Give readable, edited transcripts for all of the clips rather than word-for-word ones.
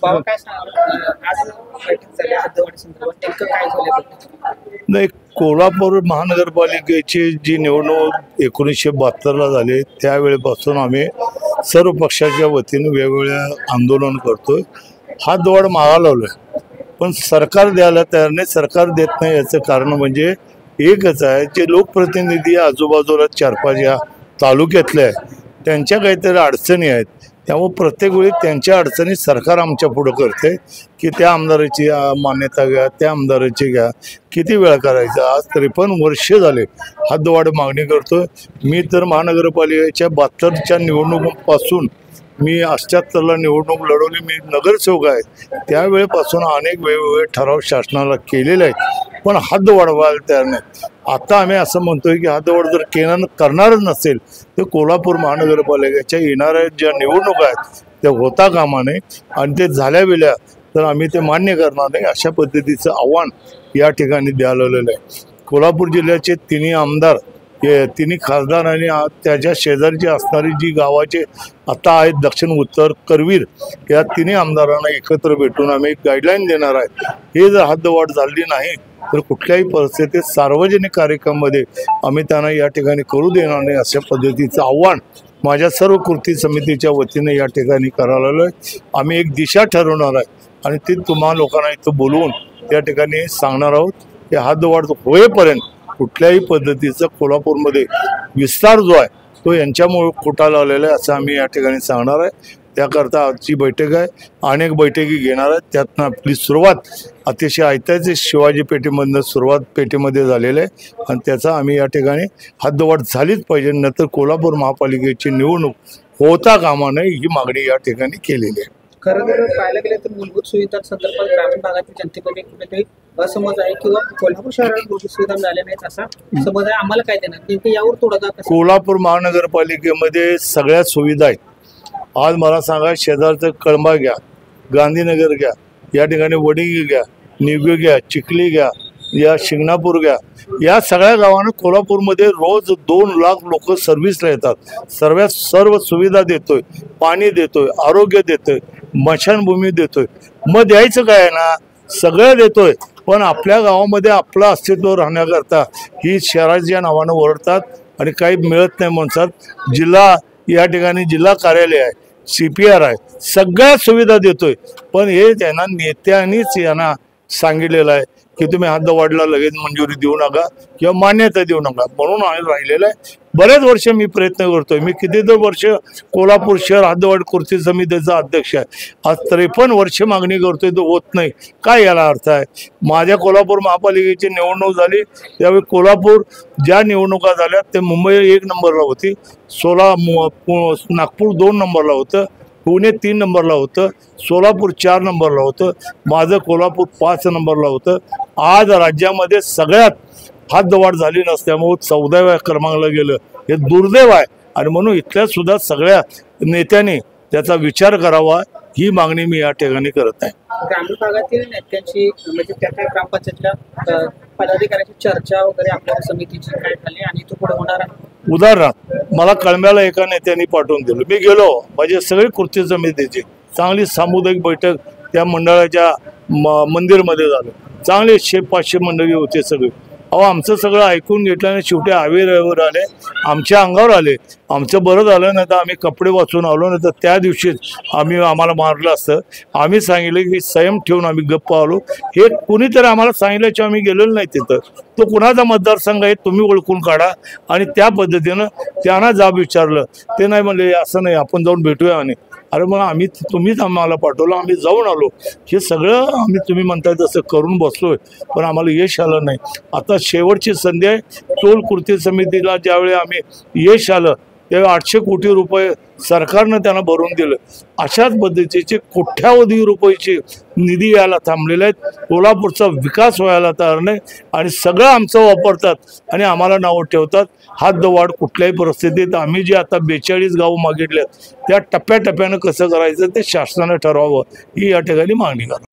बाबा काय सांगा आज बैठक झाली हद्दवाढी संदर्भात नेमकं काय झालं? नाही, कोल्हापूर महानगरपालिकेची जी निवडणूक 1972ला झाली त्यावेळेपासून आम्ही सर्व पक्षाच्या वतीने वेगवेगळ्या आंदोलन करतोय, हद्दवाढ मागा लावलोय, पण सरकार द्यायला तयार नाही. सरकार देत नाही याचं कारण म्हणजे एकच आहे, जे लोकप्रतिनिधी आजूबाजूला 4-5 या तालुक्यातले आहेत त्यांच्या काहीतरी अडचणी आहेत, त्यामुळे प्रत्येक वेळी त्यांच्या अडचणी सरकार आमच्या पुढं करते की त्या आमदाराची मान्यता घ्या, त्या आमदाराची घ्या. किती वेळा करायचं? आज 53 वर्ष झाले हद्दवाढ मागणी करतोय. मी तर महानगरपालिकेच्या 72च्या निवडणुकीपासून मी 78ला निवडणूक लढवली, मी नगरसेवक आहे, त्यावेळेपासून अनेक वेगवेगळे ठराव शासनाला केलेले आहेत, पण हद्द वाढवायला तयार नाही. आता आम्ही असं म्हणतोय की हद्दवाढ जर करणारच नसेल तर कोल्हापूर महानगरपालिकेच्या येणाऱ्या ज्या निवडणुका आहेत त्या होता कामा नये, आणि ते झाल्या वेळा तर आम्ही ते मान्य करणार नाही, अशा पद्धतीचं आव्हान या ठिकाणी द्यायला आहे. कोल्हापूर जिल्ह्याचे तिन्ही आमदार, तिन्ही खासदार आणि त्याच्या शेजारची असणारी जी गावाचे आता आहेत दक्षिण उत्तर करवीर, या तिन्ही आमदारांना एकत्र भेटून आम्ही एक गाईडलाईन देणार आहे. हे जर हद्दवाढ झाली नाही तर कुठल्याही परिस्थितीत सार्वजनिक कार्यक्रमामध्ये आम्ही त्यांना या ठिकाणी करू देणार नाही, अशा पद्धतीचं आव्हान माझ्या सर्व कृती समितीच्या वतीने या ठिकाणी करायला आहे. आम्ही एक दिशा ठरवणार आहे आणि ती तुम्हा लोकांना इथं बोलवून त्या ठिकाणी सांगणार आहोत की हद्दवाढ होईपर्यंत कुठल्याही पद्धतीचा कोल्हापूरमध्ये विस्तार जो आहे तो यांच्यामुळे खोटाला आलेला आहे असं आम्ही या ठिकाणी सांगणार आहे. त्याकरता आजची बैठक आहे, अनेक बैठकी घेणार आहेत. त्यातनं आपली सुरुवात अतिशय ऐतिहासिक शिवाजी पेठेमधनं सुरुवात पेठेमध्ये झालेलं आहे आणि त्याचा आम्ही या ठिकाणी हद्दवाढ झालीच पाहिजे, नंतर कोल्हापूर महापालिकेची निवडणूक होता कामा नये ही मागणी या ठिकाणी केलेली आहे. खरं जर पाहायला गेलं तर मूलभूत सुविधांसंदर्भात ग्रामीण भागातील जनतेमध्ये कुठेतरी असमज आहे किंवा कोल्हापूर शहरात मूलभूत सुविधा मिळाल्या नाहीत असा समज आहे. आम्हाला काय देणार नेमकं यावर तोडगा कसा? कोल्हापूर महानगरपालिकेमध्ये सगळ्या सुविधा आहेत. आज मला सांगा, शेजारचं कळंबा घ्या, गांधीनगर घ्या, या ठिकाणी वडिंगी घ्या, निवगी घ्या, चिखली घ्या, या शिंगणापूर घ्या, या सगळ्या गावांना कोल्हापूरमध्ये रोज 2 लाख लोक सर्व्हिसला येतात. सर्व सुविधा देतोय, पाणी देतोय, आरोग्य देतोय, स्मशानभूमी देतोय. मग द्यायचं काय ना, सगळं देतोय, पण आपल्या गावामध्ये आपलं अस्तित्व राहण्याकरता ही शहराच्या नावानं ओरडतात आणि काही मिळत नाही म्हणतात. जिल्हा या ठिकाणी जिल्हा कार्यालय आहे, CPR आहे, सगळ्या सुविधा देतोय, पण हे त्यांना नेत्यांनीच यांना सांगितलेलं आहे की तुम्ही हद्दवाढला लगेच मंजुरी देऊ नका किंवा मान्यता देऊ नका, म्हणून राहिलेलं आहे. बरेच वर्ष मी प्रयत्न करतोय, मी कितीतरी वर्ष कोल्हापूर शहर हद्दवाढ कृती समितीचा अध्यक्ष आहे. आज 53 वर्ष मागणी करतोय, तो होत नाही. काय याला अर्थ आहे? माझ्या कोल्हापूर महापालिकेची निवडणूक झाली त्यावेळी कोल्हापूर ज्या निवडणुका झाल्या ते मुंबई 1 नंबरला होती, नागपूर 2 नंबरला होतं, पुणे 3 नंबरला होतं, सोलापूर 4 नंबरला होतं, माझं कोल्हापूर 5 नंबरला होतं. आज राज्यामध्ये सगळ्यात हद्दवाढ झाली नसल्यामुळे 14व्या क्रमांकाला गेलं, हे दुर्दैव आहे. आणि म्हणून इथल्या सुद्धा सगळ्या नेत्यांनी त्याचा विचार करावा, ही मागणी मी या ठिकाणी करत आहे. ग्रामीण भागातील नेत्यांची म्हणजे त्या काही ग्रामपंचायतच्या पदाधिकाऱ्यांची चर्चा वगैरे आपल्या समितीची काय झाली आणि तो पुढे होणार आहे? उदाहरणार्थ मला कळंब्याला एका नेत्यांनी पाठवून दिलं, मी गेलो, माझे सगळे कृती समितीची चांगली सामुदायिक बैठक त्या मंडळाच्या मंदिरमध्ये झालं. चांगले 100-500 मंडळी होते सगळे. आमचं सगळं ऐकून घेतल्याने शेवटी आवेवर आले, आमच्या अंगावर आले. आमचं बरं झालं नाही तर आम्ही कपडे वाचून आलो, नाही तर त्या दिवशीच आम्हाला मारलं असतं. आम्ही सांगितलं की संयम ठेवून आम्ही गप्प आलो. हे कुणीतरी आम्हाला सांगितल्याच्या आम्ही गेलेलो नाही तिथं. तो कुणाचा मतदारसंघ आहे तुम्ही ओळखून काढा, आणि त्या पद्धतीनं त्यांना जाब विचारलं. ते नाही म्हणले असं नाही, आपण जाऊन भेटूया. आणि अरे मग तुम्हीच आम्हाला पाठवलं, आम्ही जाऊन आलो. हे सगळं आम्ही तुम्ही म्हणताय तसं करून बसलोय, पण आम्हाला यश आलं नाही. आता शेवटची संधी आहे. टोल कृती समितीला ज्यावेळी आम्ही यश आलं त्यावेळी 800 कोटी रुपये सरकारनं त्यांना भरून दिलं. अशाच पद्धतीचे कोट्यावधी रुपयाचे निधी यायला थांबलेले आहेत. कोल्हापूरचा विकास व्हायला तयार नाही आणि सगळं आमचं वापरतात आणि आम्हाला नावं ठेवतात. हद्दवाढ कुठल्याही परिस्थितीत आम्ही जे आता 42 गावं मागितल्यात त्या टप्प्याटप्प्यानं कसं करायचं ते शासनानं ठरवावं, ही या ठिकाणी मागणी करा.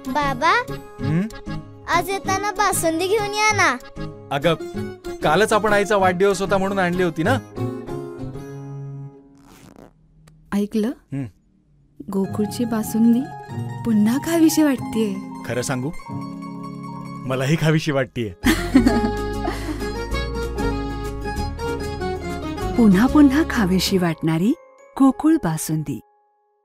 बाबा आज येताना बासुंदी घेऊन या ना. अगं कालच आपण आईचा वाढदिवस होता म्हणून आणली होती ना. ऐकलं, गोकुळची बासुंदी पुन्हा खावीशी वाटतेय. खरं सांगू, मलाही खावीशी वाटतेय. पुन्हा पुन्हा खावीशी वाटणारी गोकुळ बासुंदी.